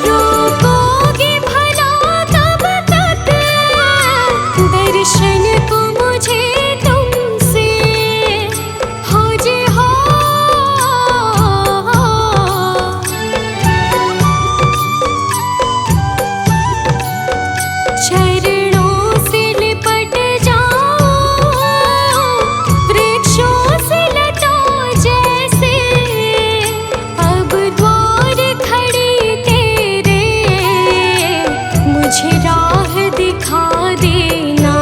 रोकोगे भला कब तक दर्शन को मुझे तुमसे हो जे हो। चरणों से लिपट जाओ वृक्षों से लता जैसे, अब द्वार खड़ी तेरे मुझे राह दिखा देना।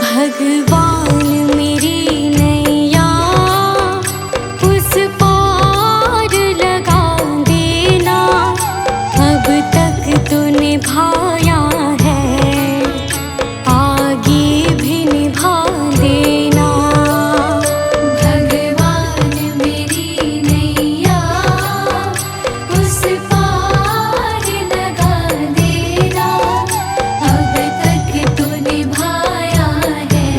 भगवान मेरी नैया उस पार लगा देना। अब तक तो निभाया है, आगे भी निभा देना। भगवान मेरी नैया उस पार लगा देना। अब तक तो निभाया है,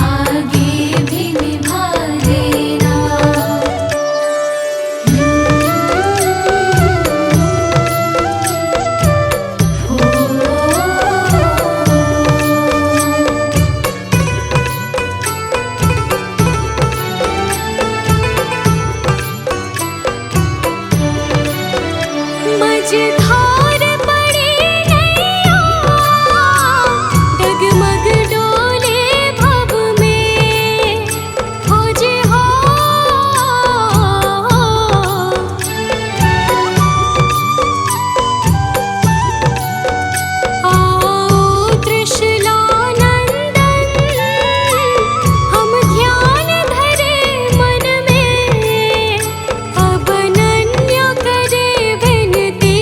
आगे भी निभा देना। मझधार पड़ी नैया डगमग डोले भव में हो जे हो। आओ त्रिशूलानंदन हम ध्यान धरे मन में। अब अनन्य करे विनती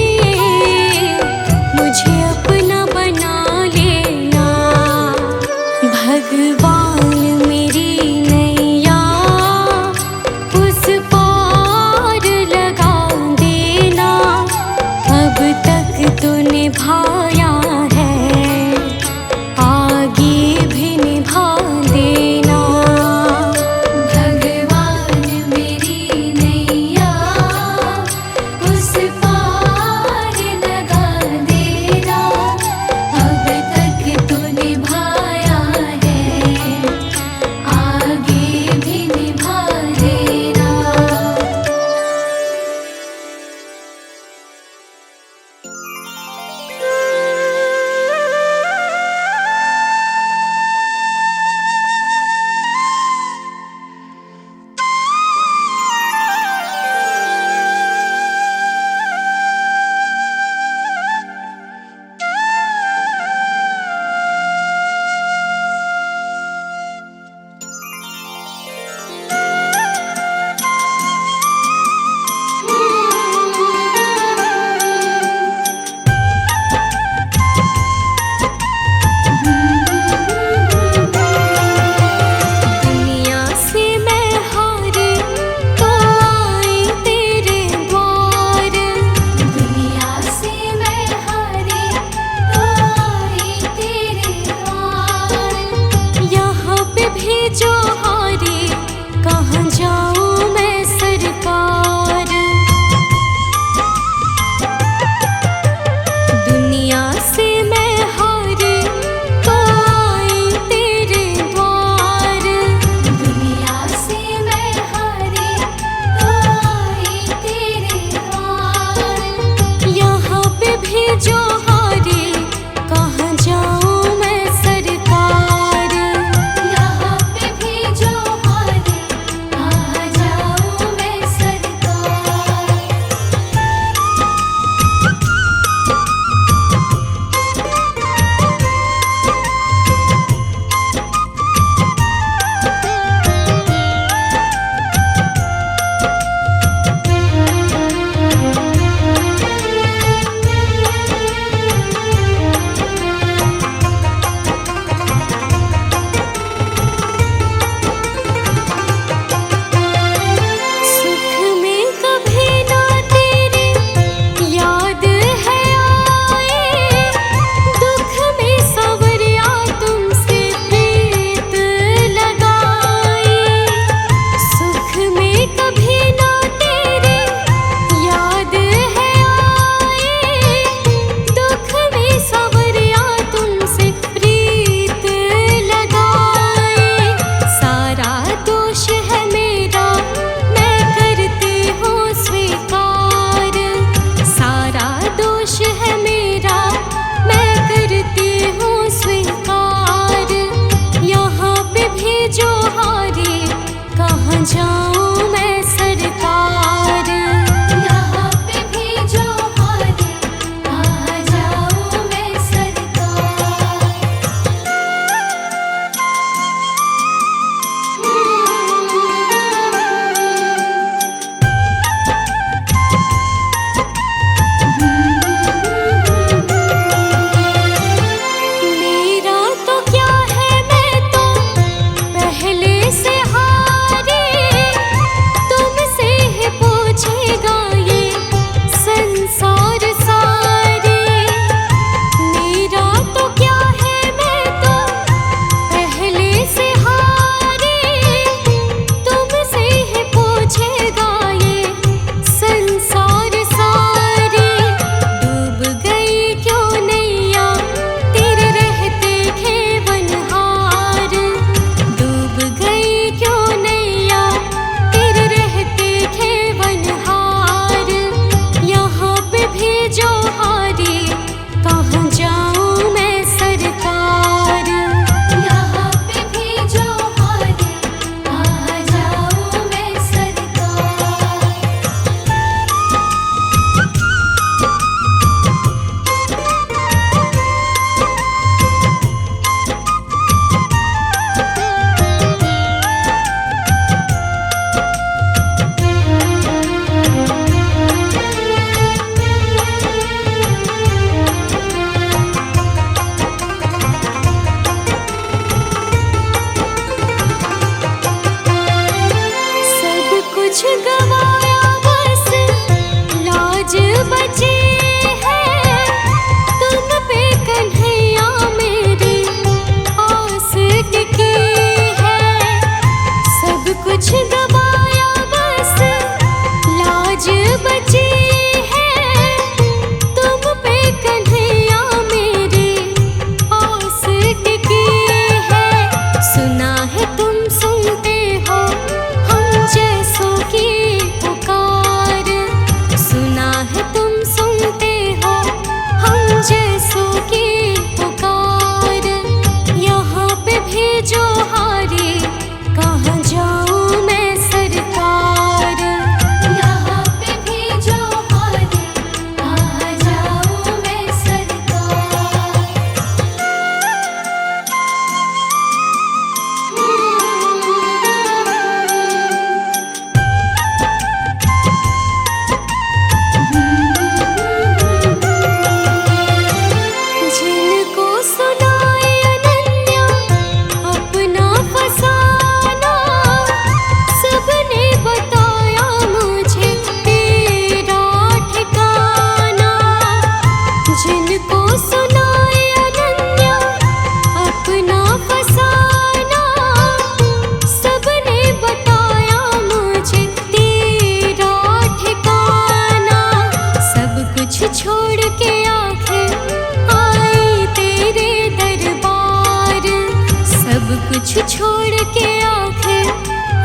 कुछ छोड़ के आखिर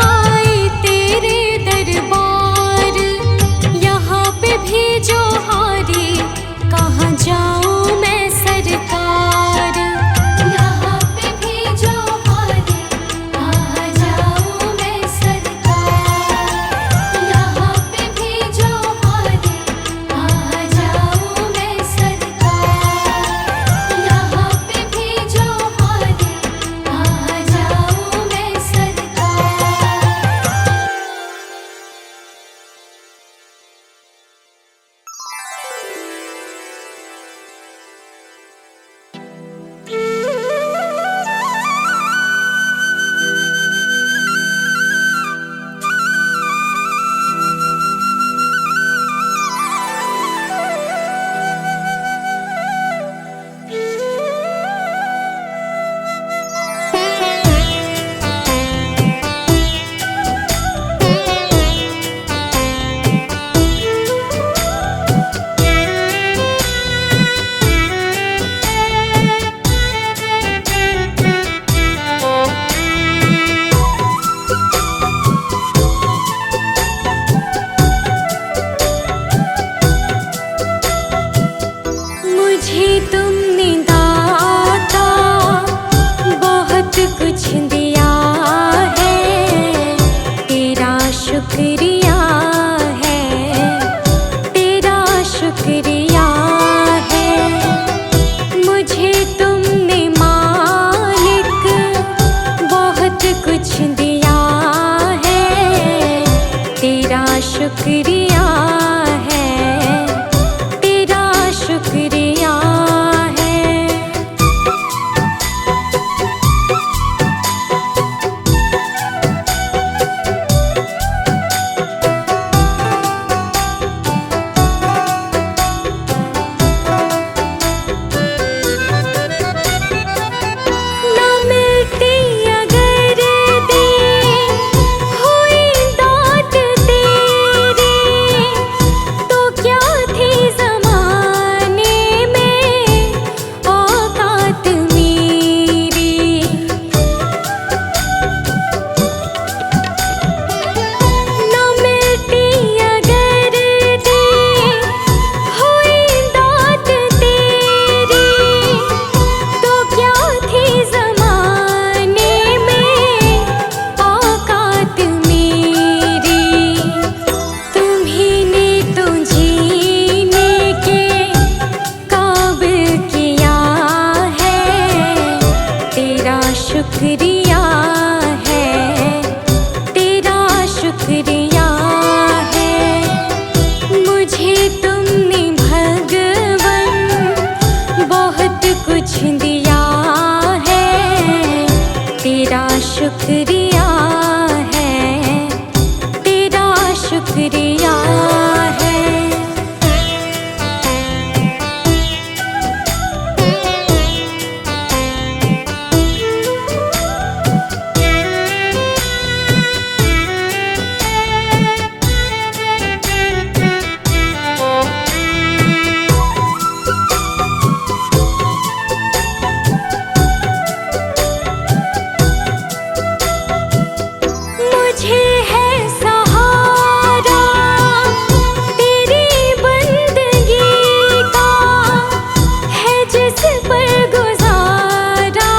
आई तेरे दरबार। यहाँ पे भी जो हारी, कहाँ जाऊँ मैं सरकार। यहाँ पे भी जो हारी, कहाँ जाऊँ मैं सरकार। यहाँ पे भी जो हारी, कहाँ जाऊँ मैं सरकार। यहाँ पे भी जो हारी, कहाँ जाऊँ मैं सरकार। मुझे तुमने दाता बहुत कुछ दिया है, तेरा शुक्रिया है, तेरा शुक्रिया है। मुझे तुमने मालिक बहुत कुछ दिया है, तेरा शुक्रिया है, तेरा शुक्रिया है। ना मिलती अगर दी हुई दात तेरी, तो क्या थी ज़माने में औकात मेरी। ना मिलती अगर दी हुई दात तेरी, तो क्या थी ज़माने में औकात मेरी। तुम्हीं ने तो जीने के काबिल किया है, तेरा शुक्रिया है, तेरा शुक्रिया है। मुझे तुमने भगवन बहुत कुछ दिया है, तेरा शुक्रिया है, तेरा शुक्रिया है। मुझे है सहारा तेरी बंदगी का, है जिस पर गुजारा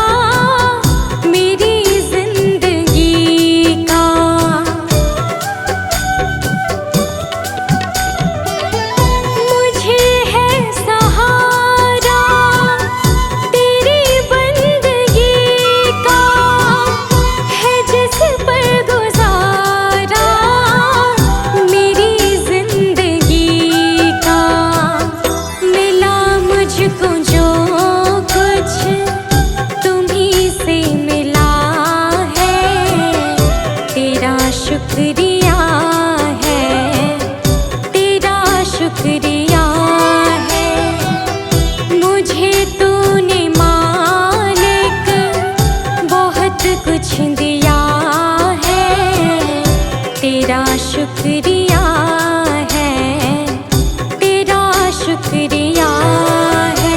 मेरी जिंदगी का। मुझे है सहारा तेरी बंदगी का, है जिस पर गुजारा मेरी जिंदगी का। मिला मुझको जो कुछ तुम्हीं से मिला है, तेरा शुक्रिया है, तेरा शुक्रिया है। मुझे तूने मालिक बहुत कुछ दिया है, तेरा शुक्रिया है, तेरा शुक्रिया है।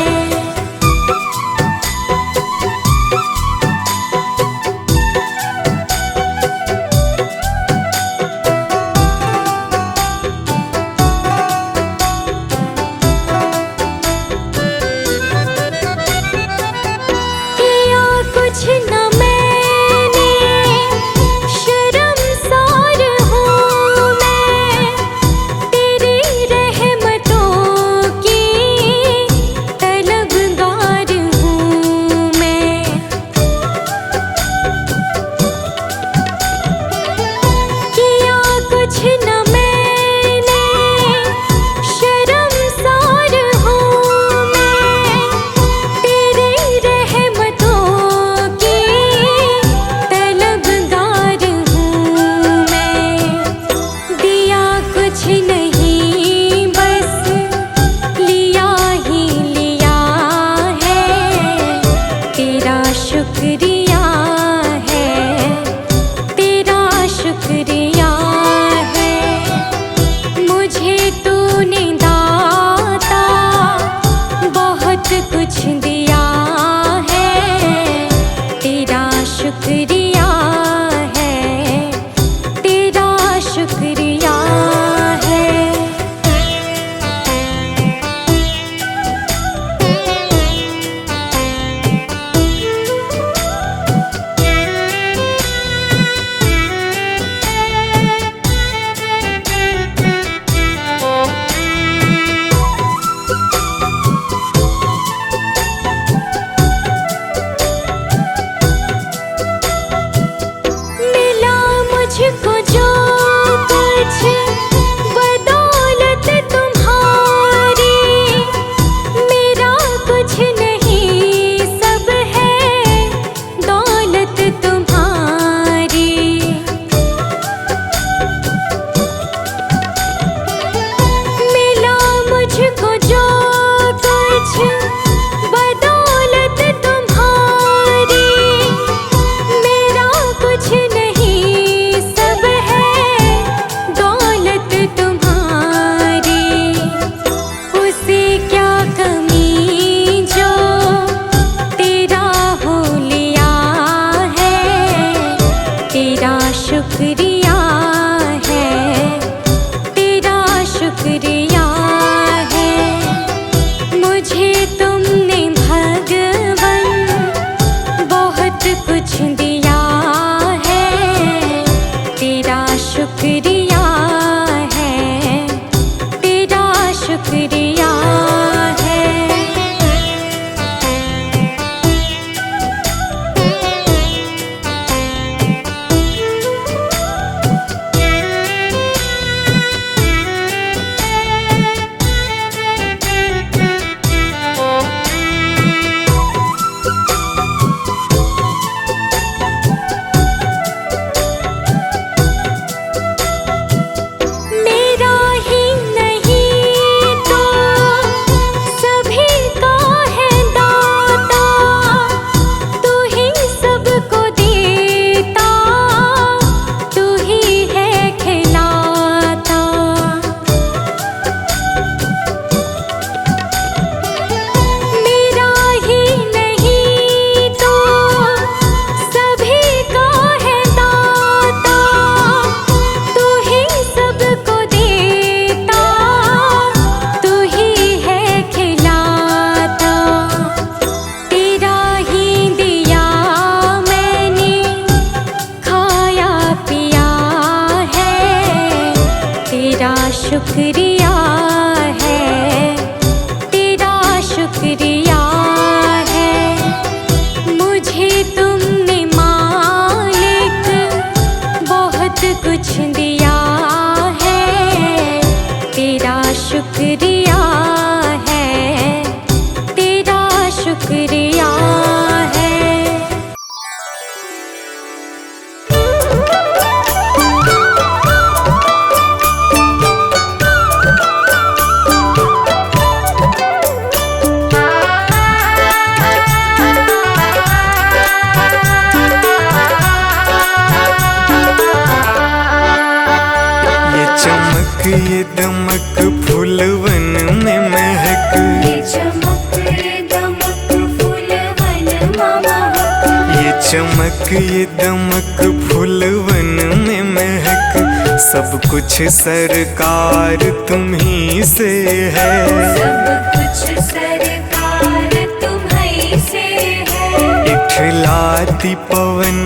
चमक ये दमक फूलवन में महक, सब कुछ सरकार तुम्ही से है। सब कुछ सरकार तुम्ही से है। इठलाती पवन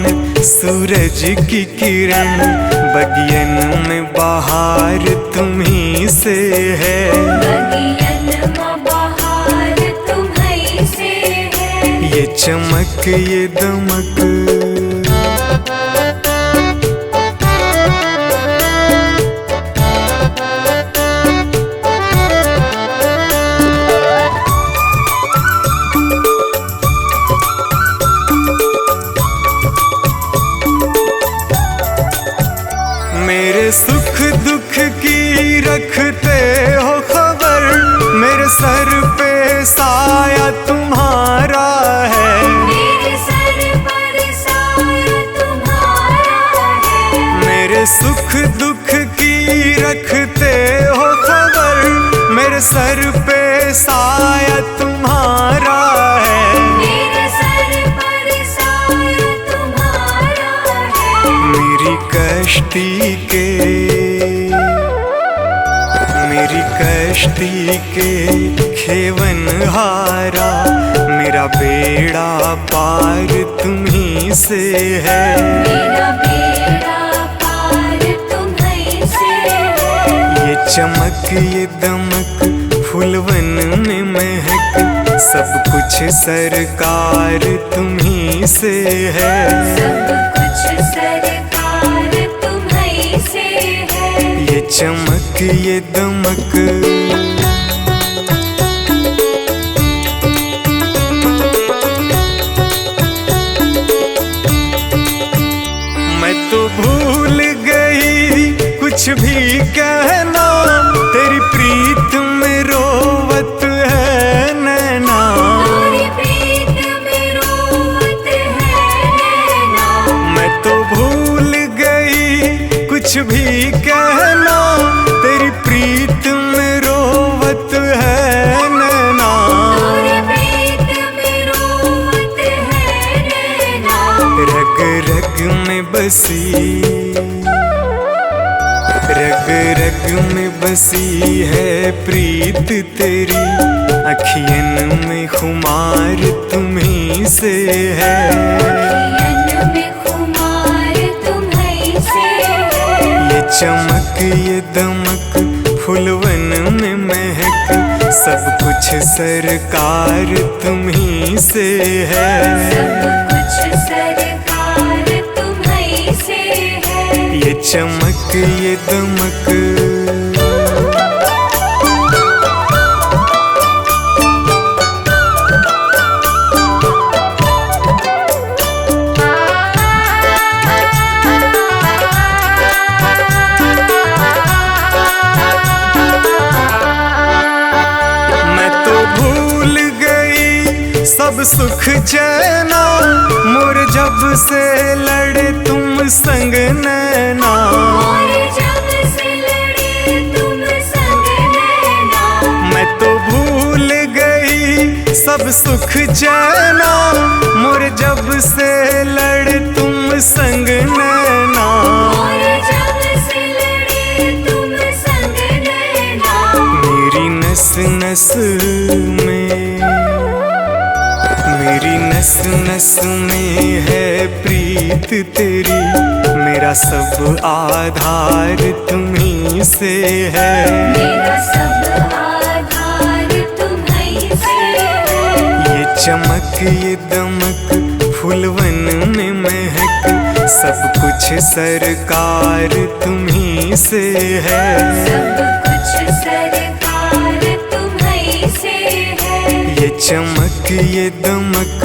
सूरज की किरण, बगियन में बहार तुम्ही से है। बगियन में बहार तुम्ही से है। ये चमक ये दमक मेरे सुख दुख की रखते हो खबर, मेरे सर पे साया तुम्हारा है। मेरे सर पर साया तुम्हारा है। मेरे सुख दुख की रखते हो खबर, मेरे सर पे साया तुम्हारा है। मेरे सर पर साया तुम्हारा है। मेरी कश्ती के खेवन हारा, मेरा बेड़ा पार तुम्ही से है। मेरा बेड़ा पार तुम्ही से है। ये चमक ये दमक फूलवन में महक, सब कुछ सरकार तुम्ही से है। सब कुछ सरकार तुम्ही से है। ये चमक ये दमक मैं तो भूल गई कुछ भी कहना, तेरी प्रीत में रोवत है नैना। तेरी प्रीत में रोवत है नैना। मैं तो भूल गई कुछ भी कहना, तेरी प्रीत में रोवत है नैना। तेरी प्रीत में रोवत है नैना। रग रग में बसी, रग रग में बसी है प्रीत तेरी, अखियन में खुमार तुम्ही से है। अखियन में खुमार तुम्ही से है। ये चमक ये दमक फूलवन में महक, सब कुछ सरकार तुम्ही से है। सब कुछ सरकार तुम्ही से है। ये चमक ये दमक सब सुख चैना, मोर जब से लड़े तुम संग नैना। मोर जब से लड़े तुम संग नैना। मैं तो भूल गई सब सुख चैना, मोर जब से लड़े तुम संग नैना। मोर जब से लड़े तुम संग नैना। मेरी नस नस में, मेरी नस नस में है प्रीत तेरी, मेरा सब आधार तुम्ही से है। मेरा सब आधार तुम्ही से है। ये चमक ये दमक फूलवन में महक, सब कुछ सरकार तुम्ही से है। सब कुछ सरकार तुम्ही से है। ये चमक ये दमक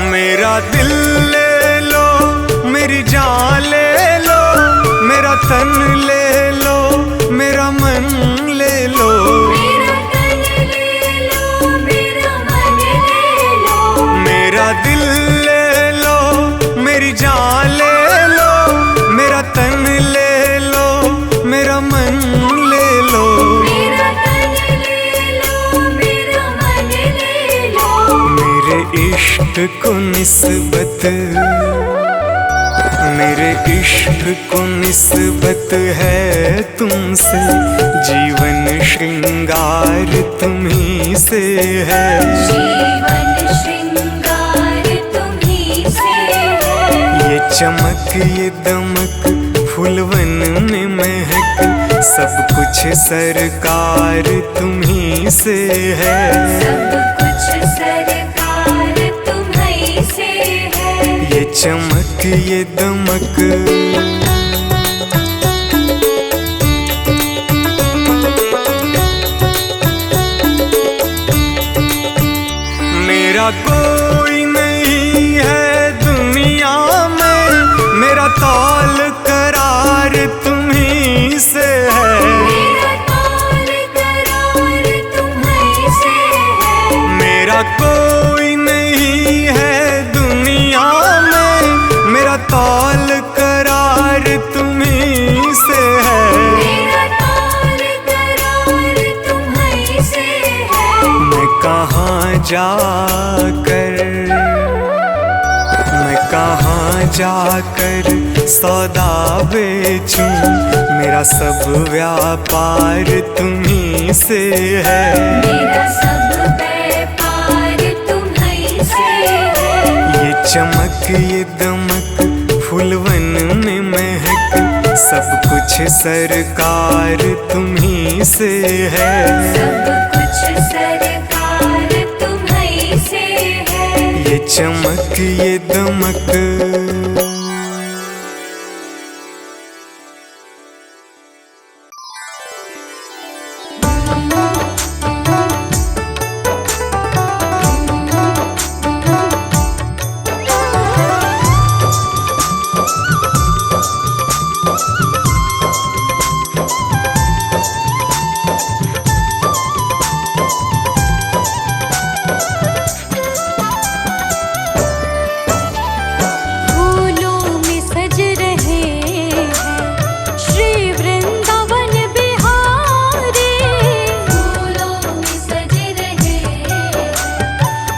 मेरा दिल ले लो, मेरी जान ले लो, मेरा तन ले लो, मेरा मन ले लो। मेरा तन ले लो, इश्क को निस्बत, मेरे इश्क को निस्बत है तुमसे, जीवन श्रृंगार तुम्ही से है। जीवन श्रृंगार तुम्ही से है। ये चमक ये दमक फूलवन में महक, सब कुछ सरकार तुम्ही से है। सब कुछ सरकार तुम्ही से है। ये चमक ये दमक मेरा कोई नहीं है दुनिया में, मेरा तौल करार तुम्ही से है। मेरा तौल करार तुम्ही से है। मेरा कोई नहीं है दुनिया में, मेरा तौल करार तुम्ही से है। मेरा तौल करार तुम्ही से है। मैं कहाँ जाकर सौदा बेचूं, मेरा सब व्यापार तुम्ही से है। मेरा सब व्यापार तुम्ही से है। ये चमक ये दमक फूलवन में महक, सब कुछ सरकार तुम्ही से है। सब कुछ सरकार तुम्ही से है। ये चमक ये दमक फूलों में सज रहे हैं श्री वृंदावन बिहारी। फूलों में सज रहे हैं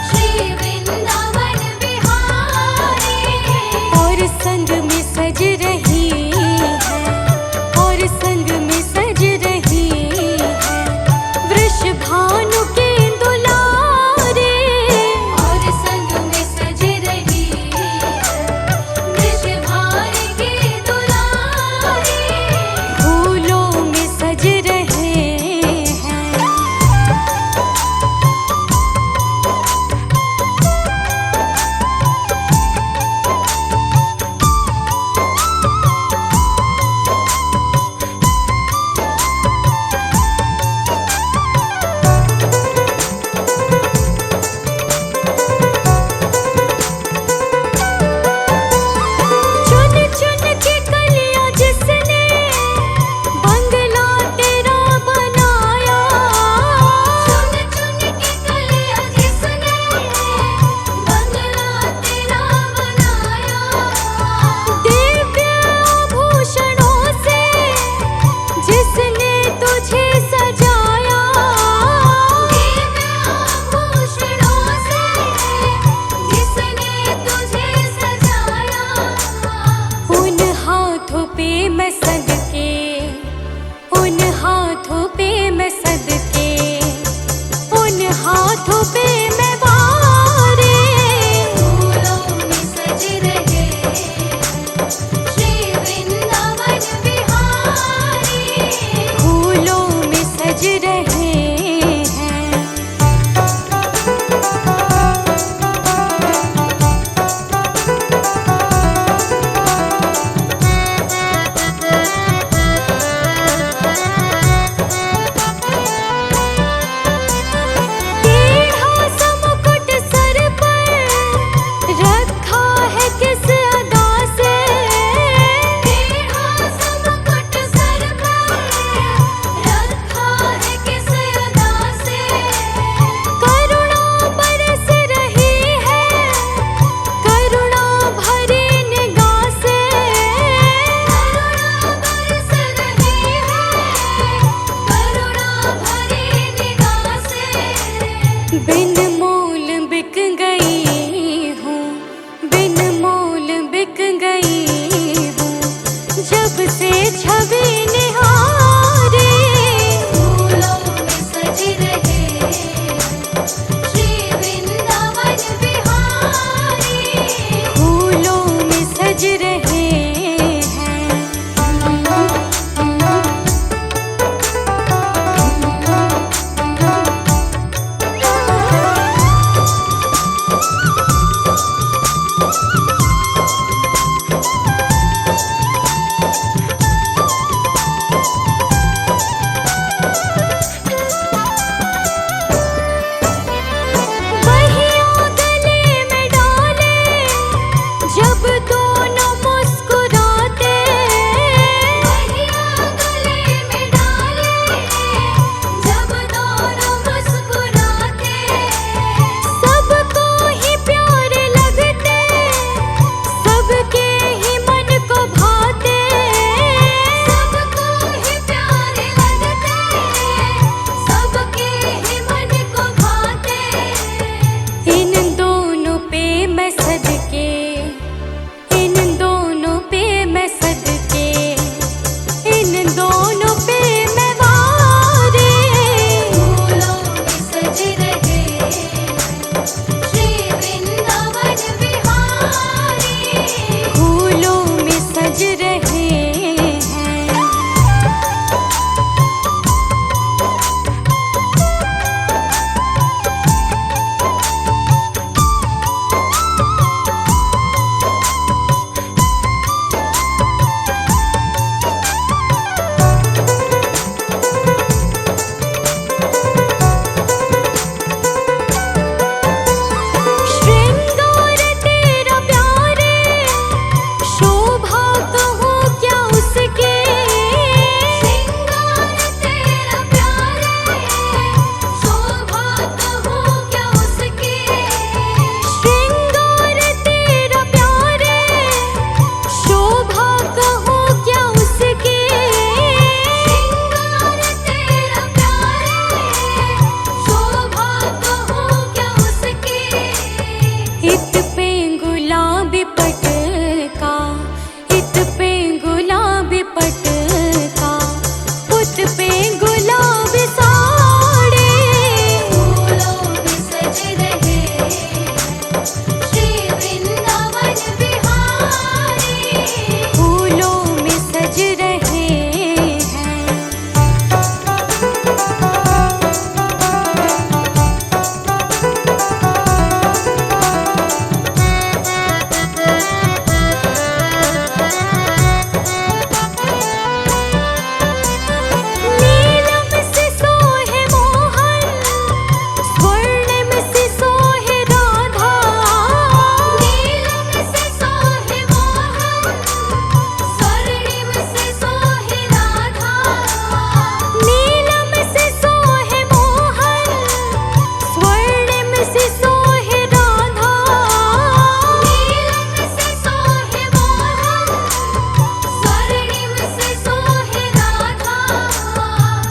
श्री वृंदावन बिहारी। और संग में सज रही है, और संग में सज रही है वृषभानु के दुलारे। और संग में सज रही है वृषभानु के दुलारे। फूलों में सज रहे हैं। चुन चुन के कलियां जिसने बंगला तेरा बनाया। चुन चुन के कलियां जिसने बंगला तेरा बनाया। दिव्य आभूषणों से जिसने तुझे सजाया। दिव्य आभूषणों से जिसने तुझे सजाया। उन हाथों पे मैं सदके, उन हाथों पे मैं सदके, उन हाथों पे मैं वारे। फूलों में सज रहे हैं श्री वृंदावन बिहारी। फूलों में सज रहे हैं। टेढ़ा सा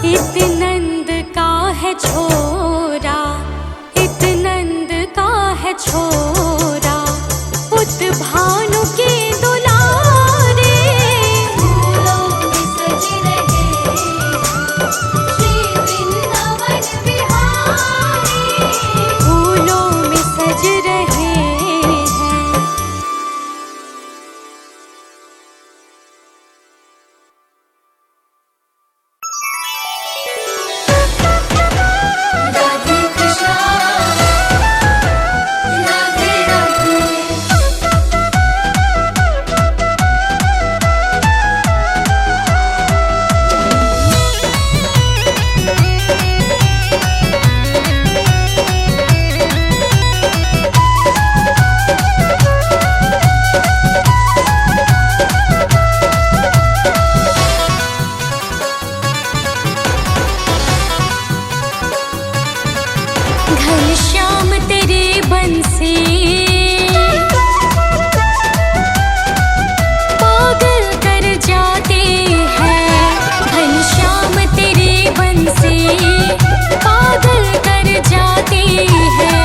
इत नंद का है छोरा, इत नंद का है छोरा, उत भानु के दुलारे। फूलों में सज रहे श्री वृंदावन बिहारी, फूलों में सज रहे हैं। राधे कृष्णा, राधे राधे। घनश्याम तेरे बंसी पागल कर जाते हैं, घनश्याम तेरे बंसी पागल कर जाते हैं,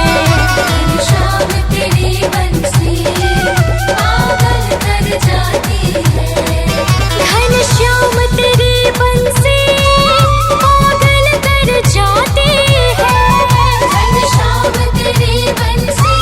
घनश्याम तेरे बंसी पागल कर जाती है, घनश्याम तेरे बंसी पागल कर जाती है, घनश्याम तेरी बंसी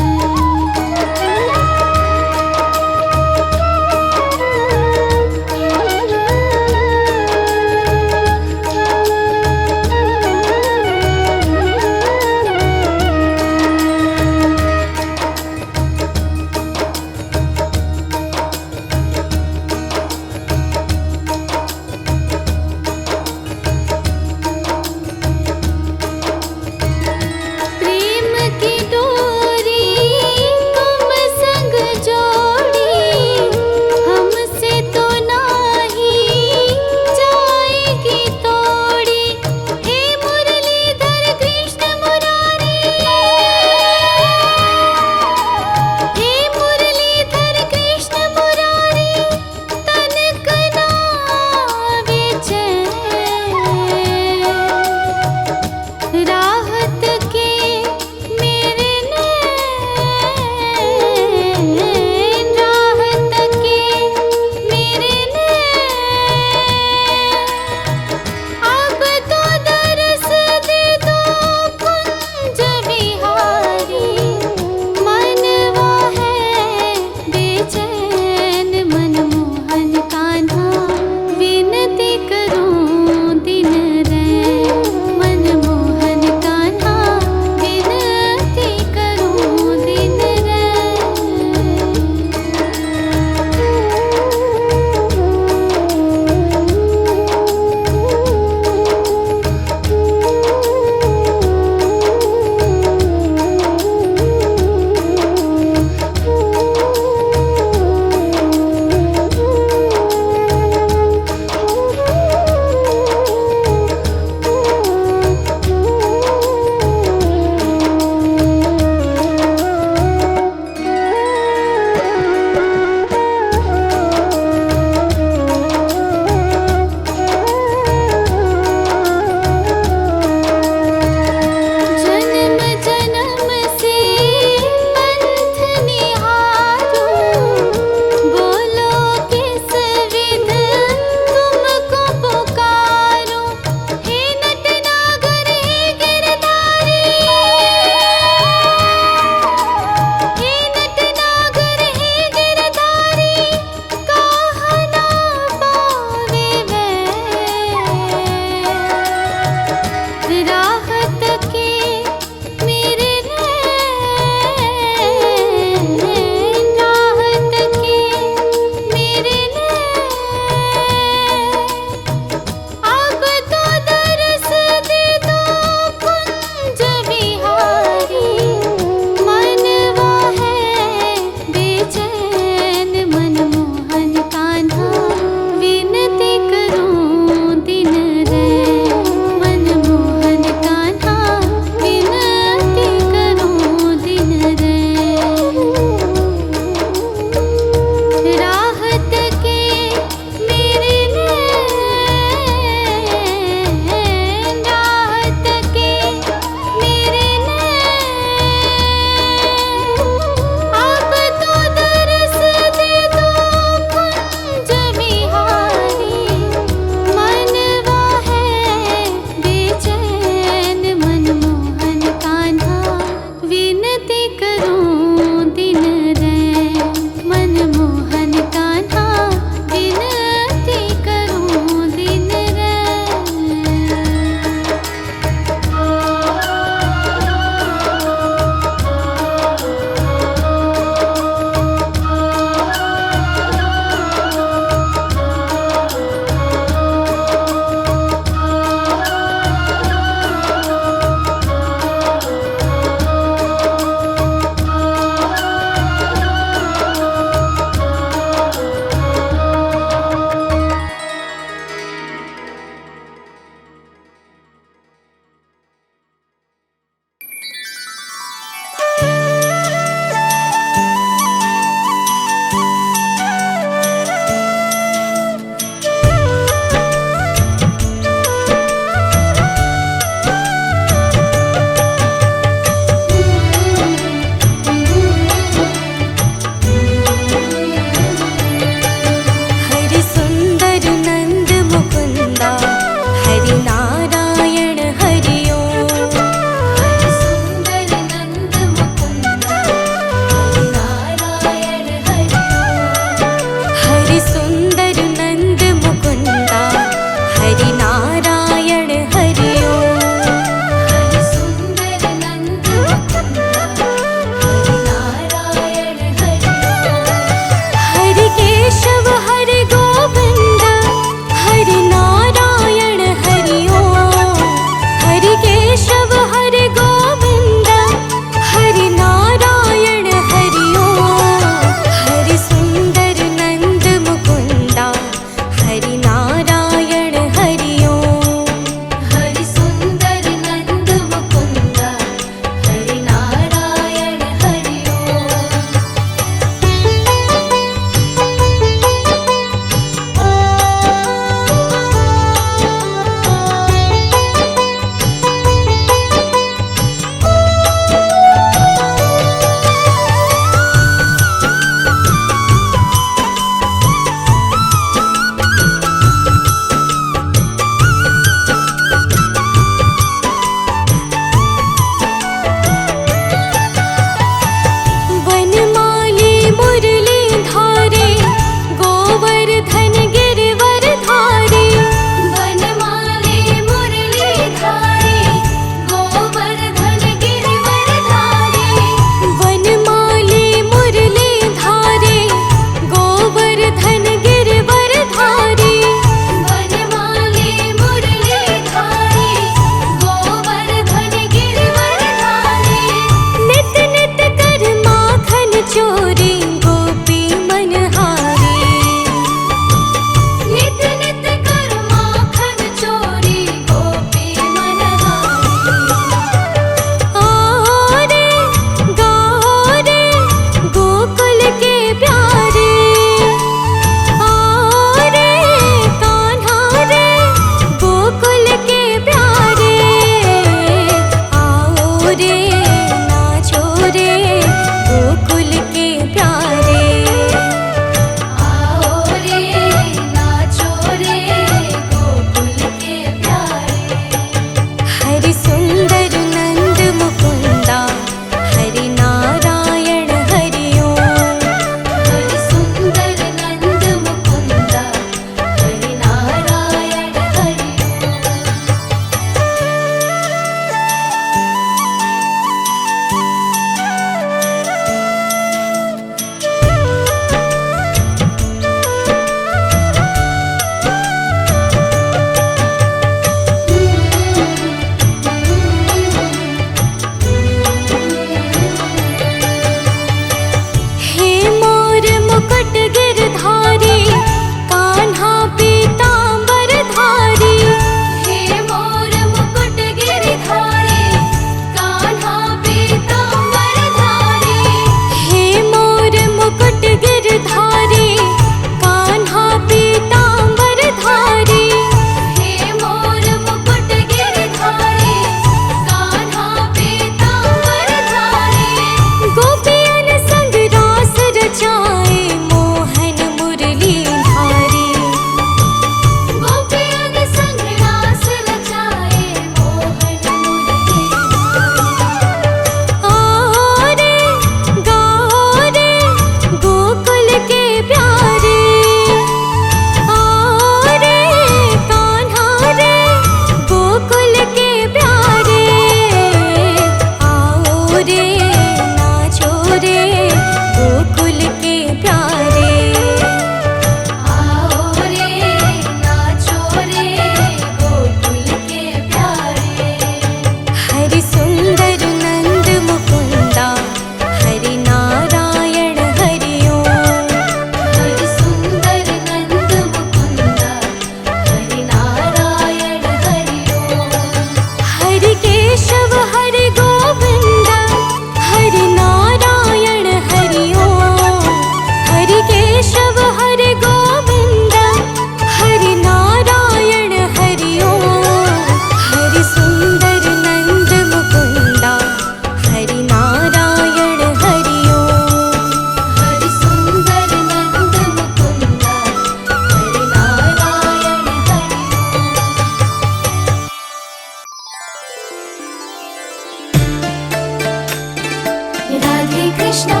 कृष्णा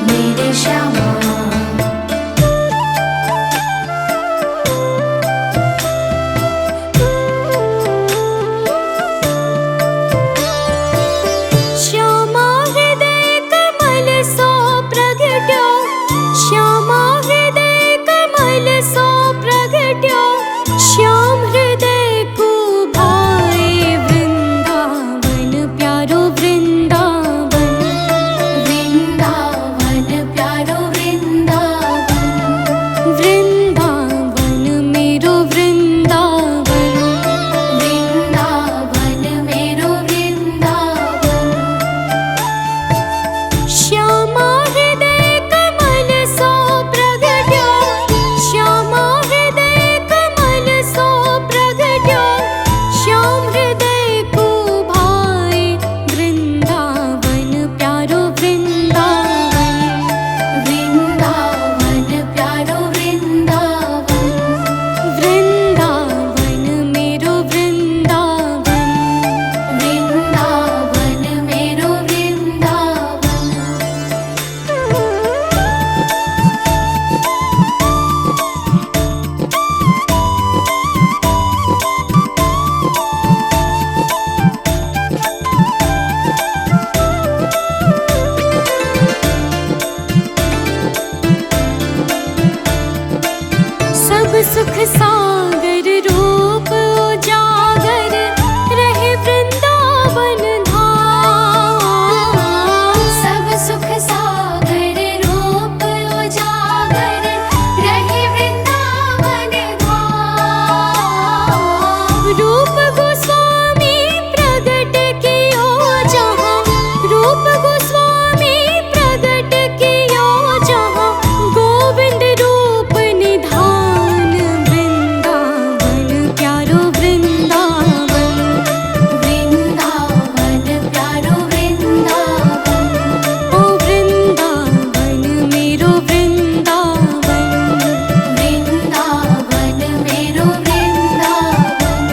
मेरे श्यामा। श्यामा हृदय कमल सो प्रगट्यो, श्यामा हृदय कमल सो प्रगट्यो, श्याम हृदय को भाए वृंदावन प्यारो वृंदावन, वृंदावन प्यारो वृंदावन, वृंदावन मेरो वृंदावन, वृंदावन मेरो वृंदावन। श्यामा हृदय कमल सो प्रगट्यो, श्यामा हृदय कमल सो प्रगट्यो, श्याम हृदय को भाए वृंदावन प्यारो वृंदावन, वृंदावन प्यारो वृंदावन, वृंदावन मेरो वृंदावन, वृंदावन मेरो वृंदावन। सब सुख सागर रूप उजागर रहे वृंदावन धाम, सब सुख सागर रूप उजागर रहे वृंदावन धाम। रूप गोस्वामी प्रगट कियो जहाँ, रूप गोस्वामी प्रगट कियो जहाँ, गोविंद रूप निधान वृंदावन प्यारो वृंदावन, वृंदावन प्यारो वृंदावन। ओ वृंदावन मेरो वृंदावन, वृंदावन मेरो वृंदावन।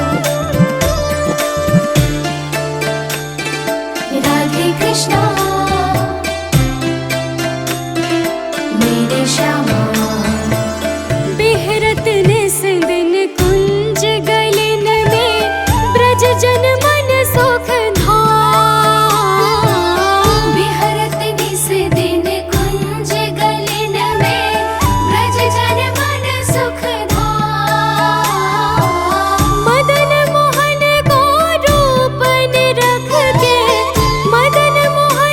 राधे कृष्णा मेरे श्यामा। बिहरत निस दिन कुंज गलिन में, ब्रज जन मन सुख धाम। बिहरत निस दिन कुंज गलिन में, ब्रज जन मन सुख धाम। मदन मोहन को रूप ने रख के, मदन मोहन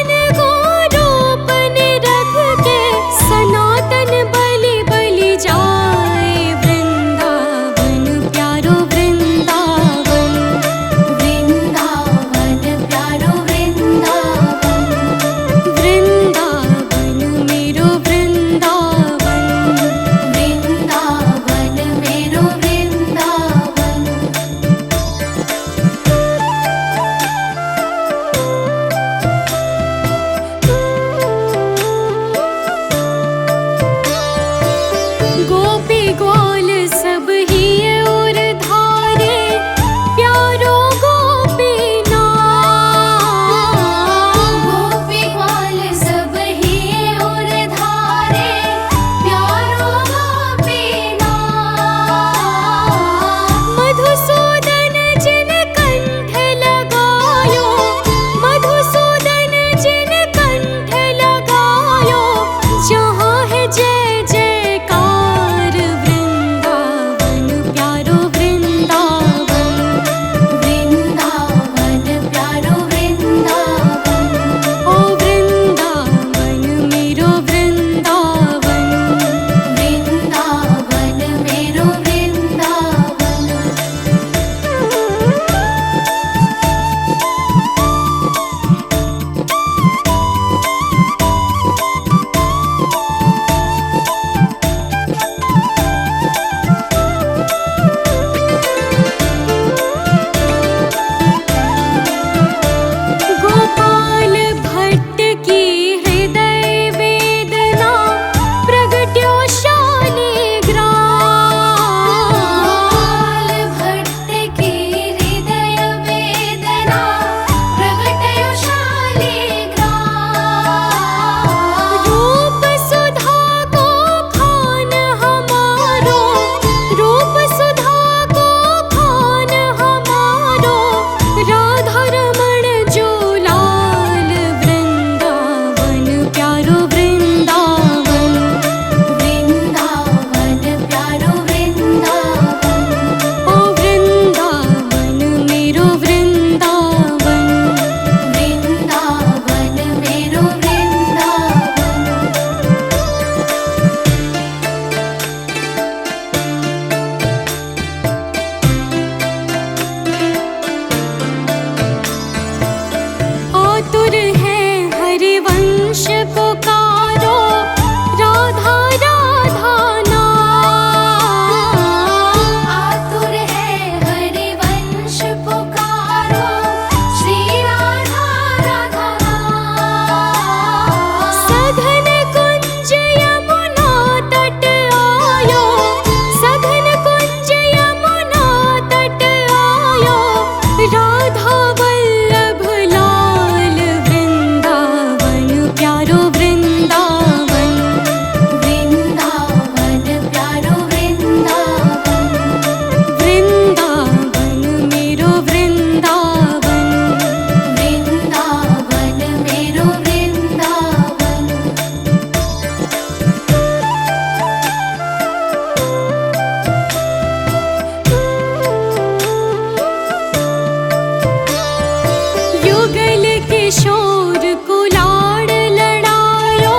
किशोर को लाड़ लड़ायो,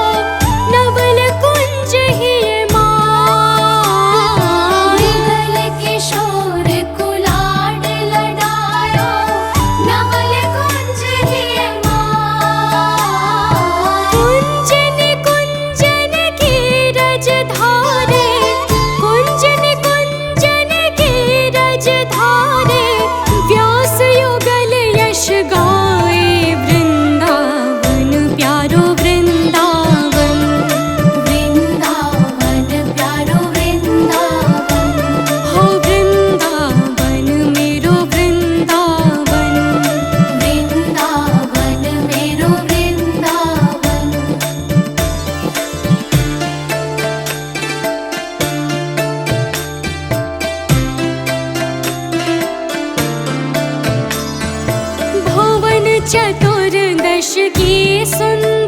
नवल कुंज ही माँ। युगल किशोर को लाड़ लड़ायो, नवल कुंज ही माँ। कुंजन कुंजन की रज धारे, कुंजन कुंजन की रज धारे, व्यास युगल यश गाए वृंदावन प्यारो वृंदावन। वृंदावन प्यारो वृंदावन, हो वृंदावन मेरो वृंदावन। वृंदावन मेरो वृंदावन। भुवन चतुर्दश की सुंदर